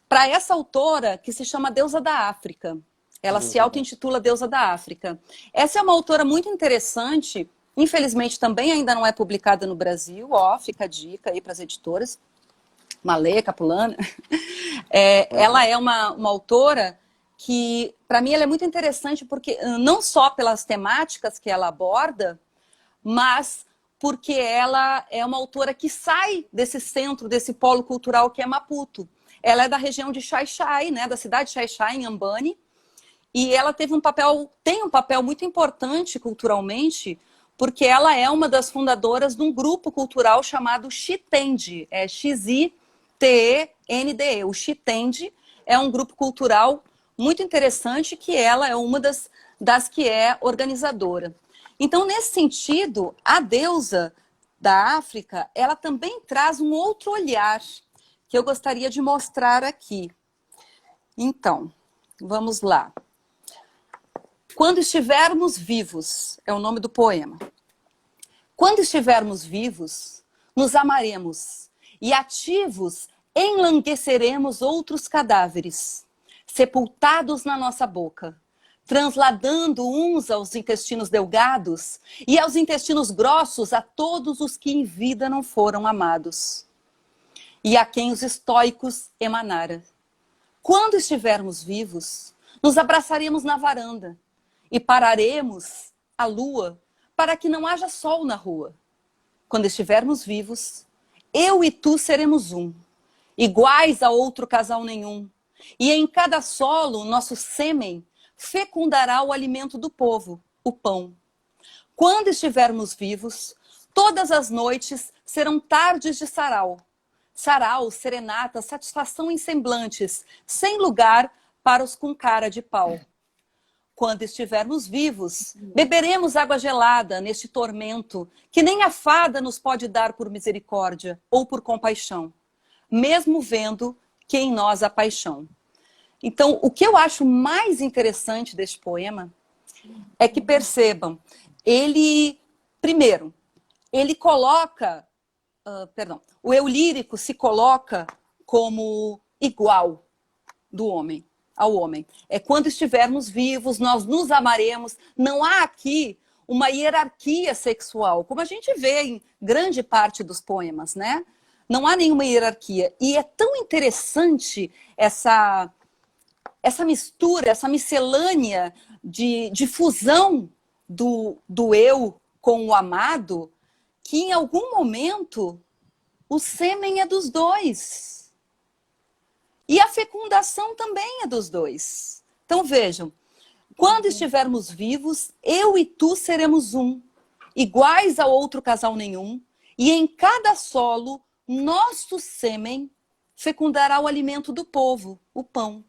para essa autora que se chama Deusa da África. Ela se auto-intitula Deusa da África. Essa é uma autora muito interessante, infelizmente também ainda não é publicada no Brasil, fica a dica aí para as editoras, Malê, Capulana. Ela é uma autora que, para mim, ela é muito interessante porque não só pelas temáticas que ela aborda, mas porque ela é uma autora que sai desse centro, desse polo cultural que é Maputo. Ela é da região de Xai-Xai, né, da cidade de Xai-Xai, em Ambane, e ela tem um papel muito importante culturalmente, porque ela é uma das fundadoras de um grupo cultural chamado Xitende, Xitende. O Xitende é um grupo cultural muito interessante que ela é uma das que é organizadora. Então, nesse sentido, a deusa da África, ela também traz um outro olhar que eu gostaria de mostrar aqui. Então, vamos lá. Quando estivermos vivos, é o nome do poema. Quando estivermos vivos, nos amaremos e ativos enlangueceremos outros cadáveres, sepultados na nossa boca, transladando uns aos intestinos delgados e aos intestinos grossos a todos os que em vida não foram amados, e a quem os estoicos emanara. Quando estivermos vivos, nos abraçaremos na varanda e pararemos a lua para que não haja sol na rua. Quando estivermos vivos, eu e tu seremos um, iguais a outro casal nenhum, e em cada solo nosso sêmen fecundará o alimento do povo, o pão. Quando estivermos vivos, todas as noites serão tardes de sarau. Sarau, serenata, satisfação em semblantes, sem lugar para os com cara de pau. Quando estivermos vivos, beberemos água gelada neste tormento, que nem a fada nos pode dar por misericórdia ou por compaixão, mesmo vendo que em nós há paixão. Então, o que eu acho mais interessante deste poema é que percebam, primeiro, ele coloca, o eu lírico se coloca como igual ao homem. É quando estivermos vivos, nós nos amaremos. Não há aqui uma hierarquia sexual, como a gente vê em grande parte dos poemas, né? Não há nenhuma hierarquia. E é tão interessante essa mistura, essa miscelânea de fusão do eu com o amado, que em algum momento o sêmen é dos dois. E a fecundação também é dos dois. Então vejam, quando estivermos vivos, eu e tu seremos um, iguais a outro casal nenhum, e em cada solo, nosso sêmen fecundará o alimento do povo, o pão.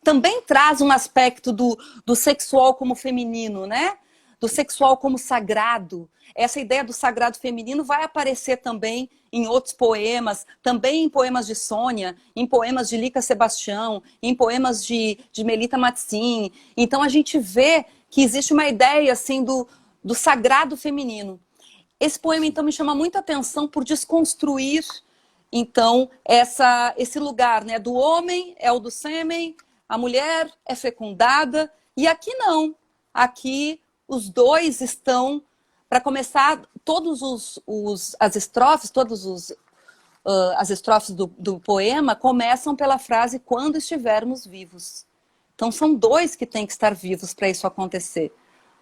Também traz um aspecto do sexual como feminino, né? Do sexual como sagrado. Essa ideia do sagrado feminino vai aparecer também em outros poemas, também em poemas de Sônia, em poemas de Lica Sebastião, em poemas de Melita Matzin. Então a gente vê que existe uma ideia assim do sagrado feminino. Esse poema então me chama muita atenção por desconstruir então esse lugar, né? Do homem é o do sêmen, a mulher é fecundada, e aqui não. Aqui os dois estão para começar, as estrofes, as estrofes do poema começam pela frase quando estivermos vivos. Então são dois que têm que estar vivos para isso acontecer.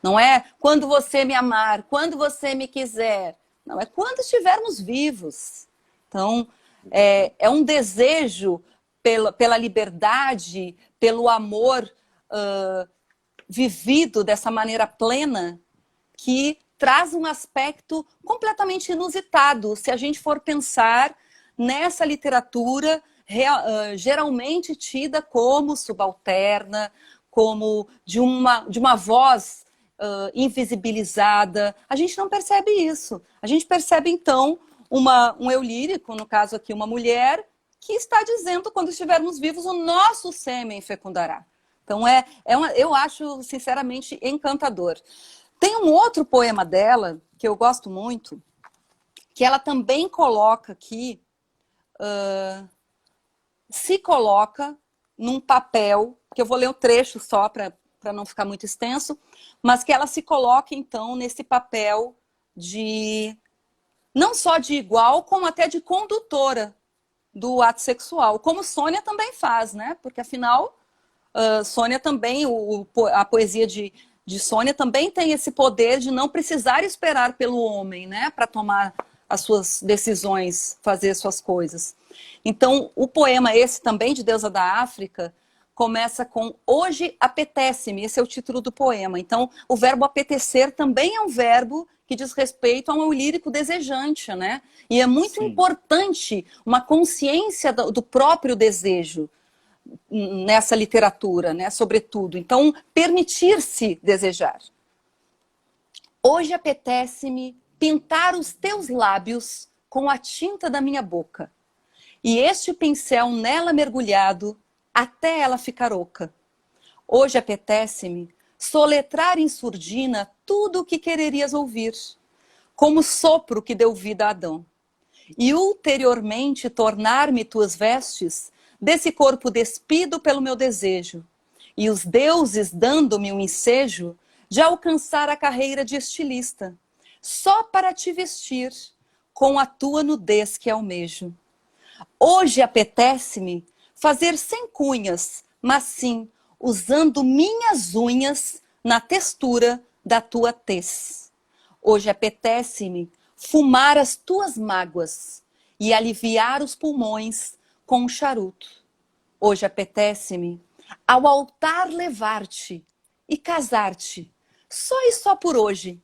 Não é quando você me amar, quando você me quiser. Não, é quando estivermos vivos. Então, é um desejo pela liberdade, pelo amor vivido dessa maneira plena, que traz um aspecto completamente inusitado, se a gente for pensar nessa literatura geralmente tida como subalterna, como de uma voz invisibilizada. A gente não percebe isso. A gente percebe, então, um eu lírico, no caso aqui uma mulher, que está dizendo, quando estivermos vivos, o nosso sêmen fecundará. Então, eu acho, sinceramente, encantador. Tem um outro poema dela, que eu gosto muito, que ela também coloca aqui, se coloca num papel, que eu vou ler um trecho só para não ficar muito extenso, mas que ela se coloca, então, nesse papel de, não só de igual, como até de condutora do ato sexual, como Sônia também faz, né? Porque, afinal, Sônia também, a poesia de Sônia também tem esse poder de não precisar esperar pelo homem, né? Para tomar as suas decisões, fazer as suas coisas. Então, o poema esse também, de Deusa da África, começa com hoje apetece-me, esse é o título do poema. Então, o verbo apetecer também é um verbo que diz respeito a um lírico desejante, né? E é muito importante uma consciência do próprio desejo nessa literatura, né? Sobretudo. Então, permitir-se desejar. Hoje apetece-me pintar os teus lábios com a tinta da minha boca, e este pincel nela mergulhado até ela ficar oca. Hoje apetece-me soletrar em surdina tudo o que quererias ouvir, como o sopro que deu vida a Adão, e ulteriormente tornar-me tuas vestes desse corpo despido pelo meu desejo, e os deuses dando-me um ensejo de alcançar a carreira de estilista, só para te vestir com a tua nudez que almejo. Hoje apetece-me fazer sem cunhas, mas sim usando minhas unhas na textura da tua tez. Hoje apetece-me fumar as tuas mágoas e aliviar os pulmões com um charuto. Hoje apetece-me ao altar levar-te e casar-te, só e só por hoje,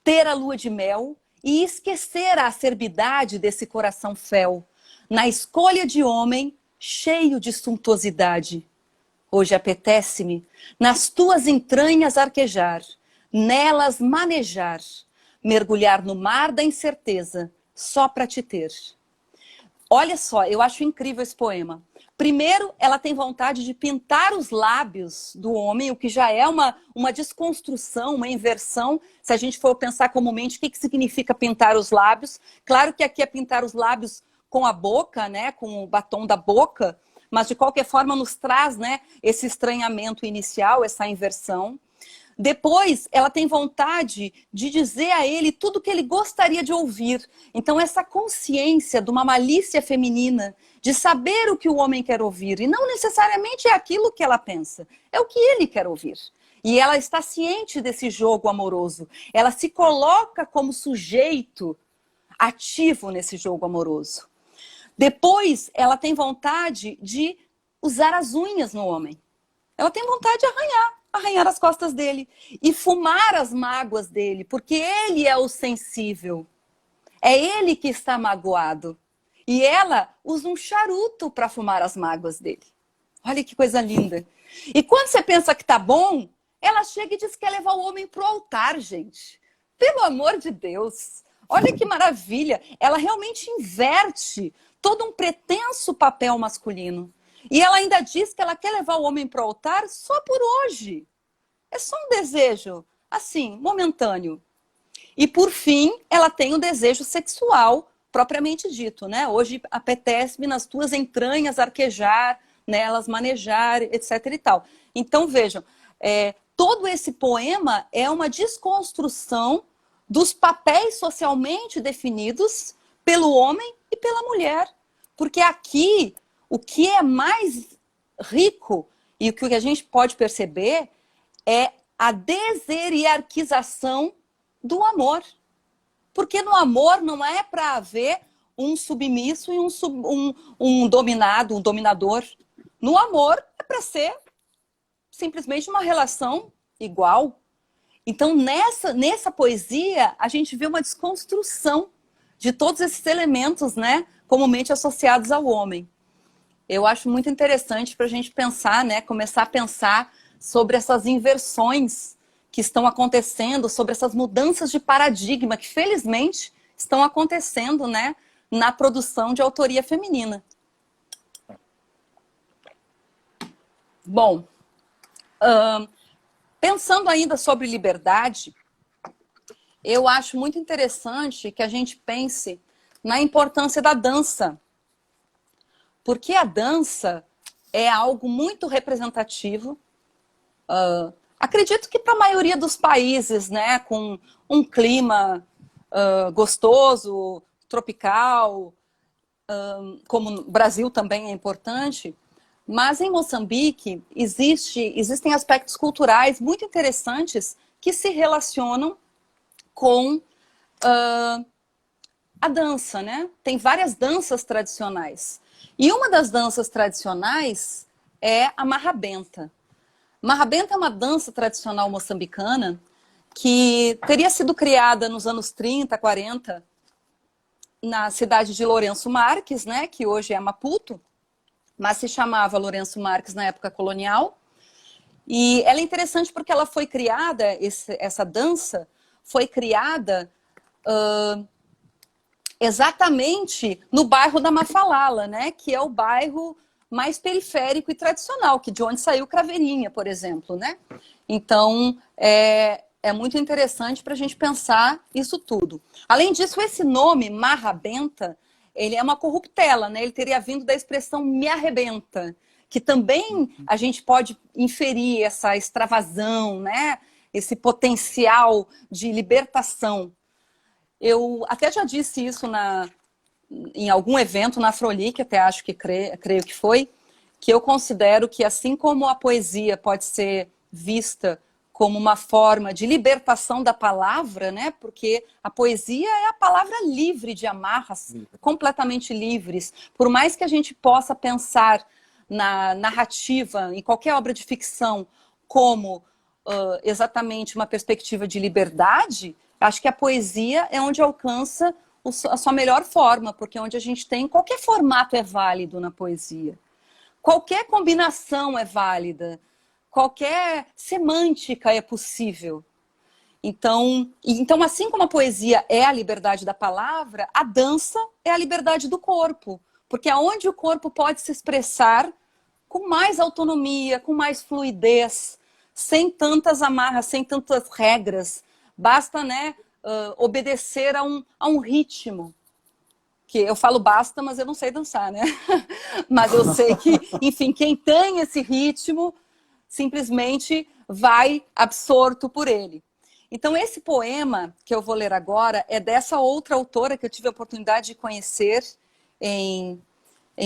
ter a lua de mel e esquecer a acerbidade desse coração fel, na escolha de homem cheio de suntuosidade. Hoje apetece-me nas tuas entranhas arquejar, nelas manejar, mergulhar no mar da incerteza, só para te ter. Olha só, eu acho incrível esse poema. Primeiro, ela tem vontade de pintar os lábios do homem, o que já é uma desconstrução, uma inversão. Se a gente for pensar comumente, o que significa pintar os lábios? Claro que aqui é pintar os lábios com a boca, né, com o batom da boca, mas de qualquer forma nos traz, né, esse estranhamento inicial, essa inversão. Depois, ela tem vontade de dizer a ele tudo o que ele gostaria de ouvir. Então, essa consciência de uma malícia feminina, de saber o que o homem quer ouvir, e não necessariamente é aquilo que ela pensa, é o que ele quer ouvir. E ela está ciente desse jogo amoroso. Ela se coloca como sujeito ativo nesse jogo amoroso. Depois, ela tem vontade de usar as unhas no homem. Ela tem vontade de arranhar as costas dele e fumar as mágoas dele, porque ele é o sensível. É ele que está magoado. E ela usa um charuto para fumar as mágoas dele. Olha que coisa linda. E quando você pensa que tá bom, ela chega e diz que quer levar o homem pro altar, gente. Pelo amor de Deus. Olha que maravilha. Ela realmente inverte todo um pretenso papel masculino. E ela ainda diz que ela quer levar o homem para o altar só por hoje. É só um desejo, assim, momentâneo. E por fim, ela tem o desejo sexual, propriamente dito, né? Hoje apetece-me nas tuas entranhas arquejar, nelas manejar, etc. e tal. Então, vejam, todo esse poema é uma desconstrução dos papéis socialmente definidos pelo homem e pela mulher. Porque aqui, o que é mais rico e o que a gente pode perceber é a deshierarquização do amor. Porque no amor não é para haver um submisso e um dominado, um dominador. No amor é para ser simplesmente uma relação igual. Então, nessa poesia, a gente vê uma desconstrução de todos esses elementos, né, comumente associados ao homem. Eu acho muito interessante para a gente pensar, né, começar a pensar sobre essas inversões que estão acontecendo, sobre essas mudanças de paradigma que, felizmente, estão acontecendo, né, na produção de autoria feminina. Bom, pensando ainda sobre liberdade, eu acho muito interessante que a gente pense na importância da dança. Porque a dança é algo muito representativo. Acredito que para a maioria dos países, né, com um clima gostoso, tropical, como o Brasil também é importante, mas em Moçambique existem aspectos culturais muito interessantes que se relacionam com a dança, né? Tem várias danças tradicionais. E uma das danças tradicionais é a marrabenta. Marrabenta é uma dança tradicional moçambicana que teria sido criada nos anos 30, 40, na cidade de Lourenço Marques, né, que hoje é Maputo, mas se chamava Lourenço Marques na época colonial. E ela é interessante porque ela foi criada, essa dança foi criada exatamente no bairro da Mafalala, né, que é o bairro mais periférico e tradicional, que de onde saiu Craveirinha, por exemplo, né? Então, é muito interessante para a gente pensar isso tudo. Além disso, esse nome, marrabenta, ele é uma corruptela, né? Ele teria vindo da expressão me arrebenta, que também a gente pode inferir essa extravasão, né? Esse potencial de libertação. Eu até já disse isso em algum evento na Afrolic, até acho que creio que foi, que eu considero que assim como a poesia pode ser vista como uma forma de libertação da palavra, né? Porque a poesia é a palavra livre de amarras, completamente livres. Por mais que a gente possa pensar na narrativa, em qualquer obra de ficção, como exatamente uma perspectiva de liberdade, acho que a poesia é onde alcança a sua melhor forma, porque é onde a gente tem... Qualquer formato é válido na poesia. Qualquer combinação é válida. Qualquer semântica é possível. Então, assim como a poesia é a liberdade da palavra, a dança é a liberdade do corpo. Porque é onde o corpo pode se expressar com mais autonomia, com mais fluidez, sem tantas amarras, sem tantas regras. Basta, né, obedecer a um ritmo. Que eu falo basta, mas eu não sei dançar, né? Mas eu sei que, enfim, quem tem esse ritmo simplesmente vai absorto por ele. Então, esse poema que eu vou ler agora é dessa outra autora que eu tive a oportunidade de conhecer em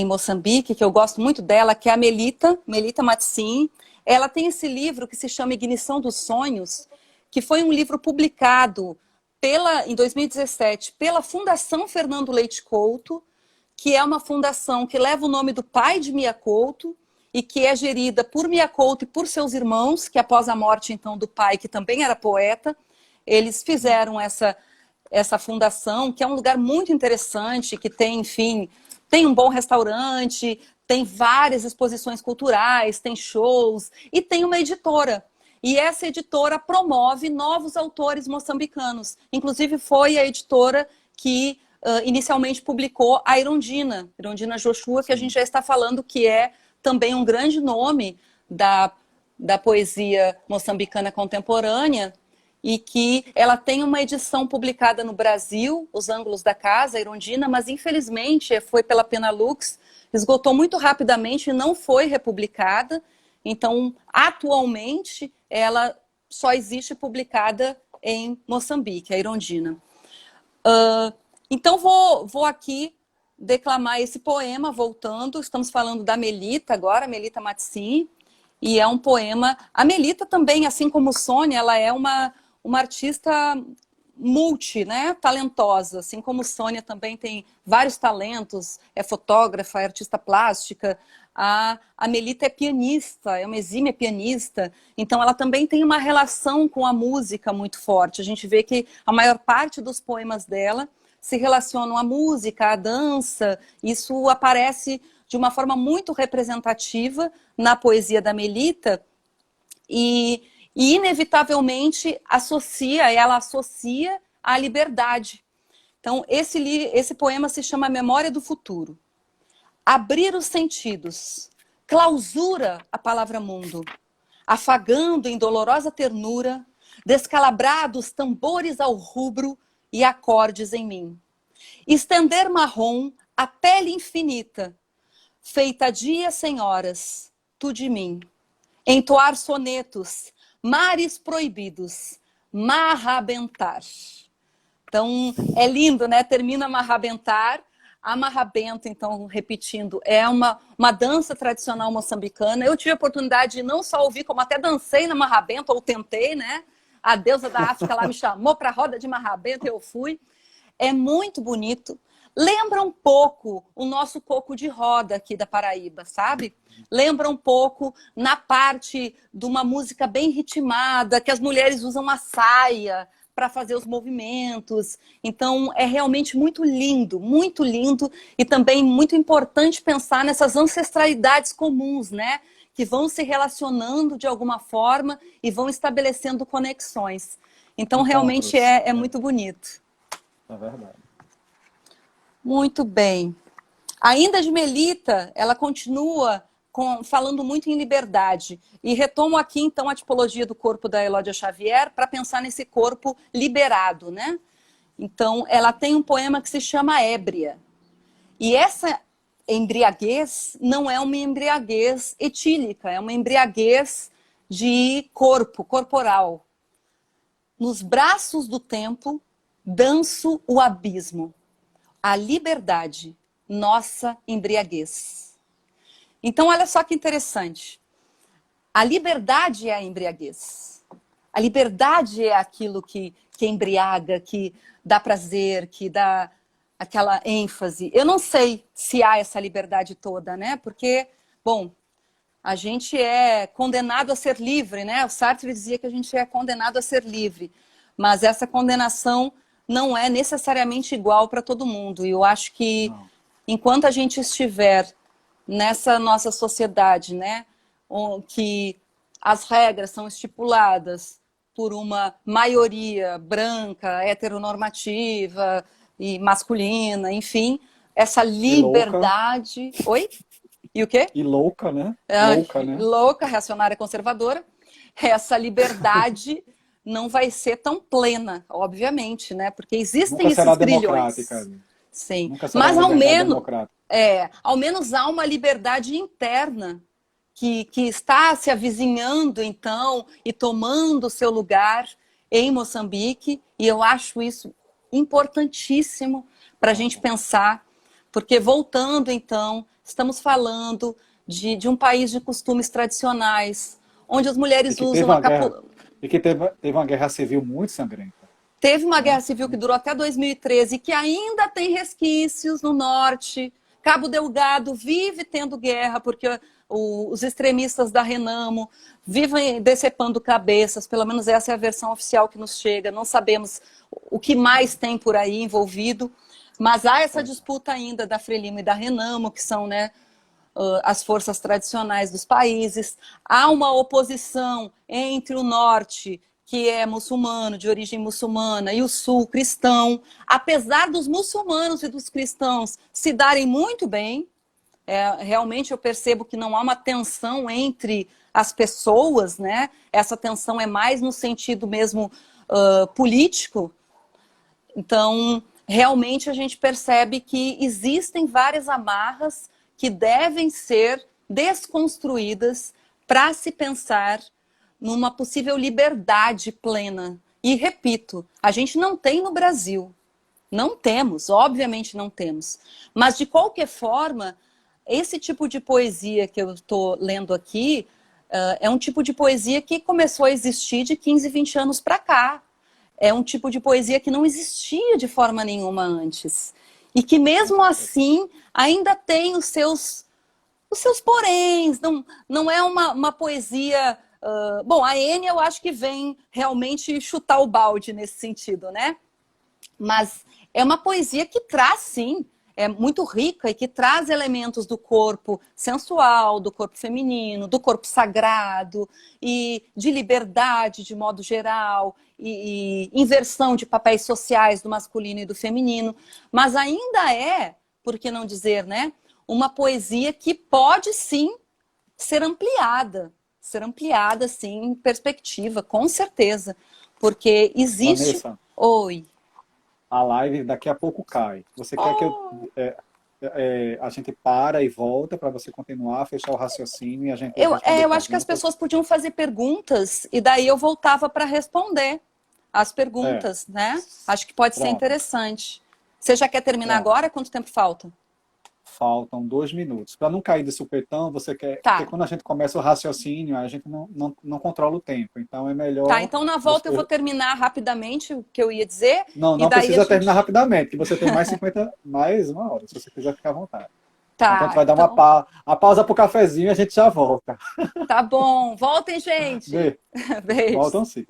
Moçambique, que eu gosto muito dela, que é a Melita Matsin. Ela tem esse livro que se chama Ignição dos Sonhos, que foi um livro publicado em 2017 pela Fundação Fernando Leite Couto, que é uma fundação que leva o nome do pai de Mia Couto e que é gerida por Mia Couto e por seus irmãos, que após a morte então do pai, que também era poeta, eles fizeram essa fundação, que é um lugar muito interessante, que tem, enfim, tem um bom restaurante, tem várias exposições culturais, tem shows e tem uma editora. E essa editora promove novos autores moçambicanos. Inclusive foi a editora que inicialmente publicou a Irondina Joshua, que a gente já está falando que é também um grande nome da poesia moçambicana contemporânea e que ela tem uma edição publicada no Brasil, Os Ângulos da Casa, a Irondina, mas infelizmente foi pela Penalux, esgotou muito rapidamente e não foi republicada. Então, atualmente, ela só existe publicada em Moçambique, a Irondina. Então, vou aqui declamar esse poema, voltando. Estamos falando da Melita agora, Melita Mazzini, e é um poema... A Melita também, assim como Sônia, ela é uma artista né, talentosa, assim como Sônia também tem vários talentos, é fotógrafa, é artista plástica. A Melita é pianista, é uma exímia pianista, então ela também tem uma relação com a música muito forte. A gente vê que a maior parte dos poemas dela se relacionam à música, à dança. Isso aparece de uma forma muito representativa na poesia da Melita e inevitavelmente ela associa à liberdade. Então, esse poema se chama Memória do Futuro. Abrir os sentidos, clausura a palavra mundo, afagando em dolorosa ternura, descalabrados tambores ao rubro e acordes em mim. Estender marrom a pele infinita, feita dias sem horas, tu de mim. Entoar sonetos, mares proibidos, marrabentar. Então, é lindo, né? Termina marrabentar. A marrabenta, então, repetindo, é uma dança tradicional moçambicana. Eu tive a oportunidade de não só ouvir, como até dancei na marrabenta, ou tentei, né? A deusa da África lá me chamou para a roda de marrabenta e eu fui. É muito bonito. Lembra um pouco o nosso coco de roda aqui da Paraíba, sabe? Lembra um pouco na parte de uma música bem ritmada, que as mulheres usam a saia para fazer os movimentos. Então, é realmente muito lindo e também muito importante pensar nessas ancestralidades comuns, né? Que vão se relacionando de alguma forma e vão estabelecendo conexões. Então, realmente é muito bonito. É verdade. Muito bem. Ainda de Melita, ela continua falando muito em liberdade. E retomo aqui, então, a tipologia do corpo da Elódia Xavier para pensar nesse corpo liberado, né? Então, ela tem um poema que se chama Ébria. E essa embriaguez não é uma embriaguez etílica, é uma embriaguez de corporal. Nos braços do tempo, danço o abismo. A liberdade, nossa embriaguez. Então, olha só que interessante. A liberdade é a embriaguez. A liberdade é aquilo que embriaga, que dá prazer, que dá aquela ênfase. Eu não sei se há essa liberdade toda, né? Porque, bom, a gente é condenado a ser livre, né? O Sartre dizia que a gente é condenado a ser livre. Mas essa condenação não é necessariamente igual para todo mundo. E eu acho que enquanto a gente estiver nessa nossa sociedade, né, que as regras são estipuladas por uma maioria branca, heteronormativa e masculina, enfim, essa liberdade... Oi? E o quê? E louca, né? Louca, né? Louca, reacionária, conservadora. Essa liberdade não vai ser tão plena, obviamente, né? Porque existem esses grilhões. Sim. Mas ao menos há uma liberdade interna que está se avizinhando, então, e tomando seu lugar em Moçambique. E eu acho isso importantíssimo para a gente pensar, porque voltando, então, estamos falando de um país de costumes tradicionais, onde as mulheres usam a capoeira. E que teve uma guerra civil muito sangrenta. Teve uma guerra civil que durou até 2013, que ainda tem resquícios no norte. Cabo Delgado vive tendo guerra, porque os extremistas da Renamo vivem decepando cabeças, pelo menos essa é a versão oficial que nos chega. Não sabemos o que mais tem por aí envolvido, mas há essa disputa ainda da Frelimo e da Renamo, que são, né, as forças tradicionais dos países. Há uma oposição entre o norte, que é muçulmano, de origem muçulmana, e o sul, cristão. Apesar dos muçulmanos e dos cristãos se darem muito bem, realmente eu percebo que não há uma tensão entre as pessoas, né? Essa tensão é mais no sentido mesmo político. Então, realmente a gente percebe que existem várias amarras que devem ser desconstruídas para se pensar numa possível liberdade plena E repito, a gente não tem no Brasil. Não temos, obviamente não temos. Mas, de qualquer forma, esse tipo de poesia que eu estou lendo aqui é um tipo de poesia que começou a existir de 15, 20 anos para cá. É um tipo de poesia que não existia de forma nenhuma antes. E que, mesmo assim, ainda tem os seus poréns. Não é uma poesia... bom, a Enya eu acho que vem realmente chutar o balde nesse sentido, né? Mas é uma poesia que traz, sim, é muito rica e que traz elementos do corpo sensual, do corpo feminino, do corpo sagrado e de liberdade de modo geral e inversão de papéis sociais do masculino e do feminino. Mas ainda é, por que não dizer, né, uma poesia que pode, sim, ser ampliada, sim, em perspectiva, com certeza. Porque existe... Vanessa, Oi. a live daqui a pouco cai. Você quer que a gente para e volta para você continuar, fechar o raciocínio e a gente responder Eu acho que as perguntas? pessoas podiam fazer perguntas e daí eu voltava para responder as É, perguntas, né? Acho que pode ser pronto, interessante. Você já quer terminar pronto. agora? Quanto tempo falta? Faltam 2 minutos. Para não cair de supetão, você quer. Porque Tá. quando a gente começa o raciocínio, a gente não controla o tempo. Então é Tá, melhor então na volta eu vou você. terminar rapidamente o que eu ia dizer Não, e não daí a precisa terminar gente... rapidamente, que você tem mais 50, mais 1 hora, se você quiser ficar à vontade. Então a gente Tá, vai dar então a pausa para o cafezinho e a gente já volta. tá bom. Voltem, gente. Vê, Beijo. voltam sim.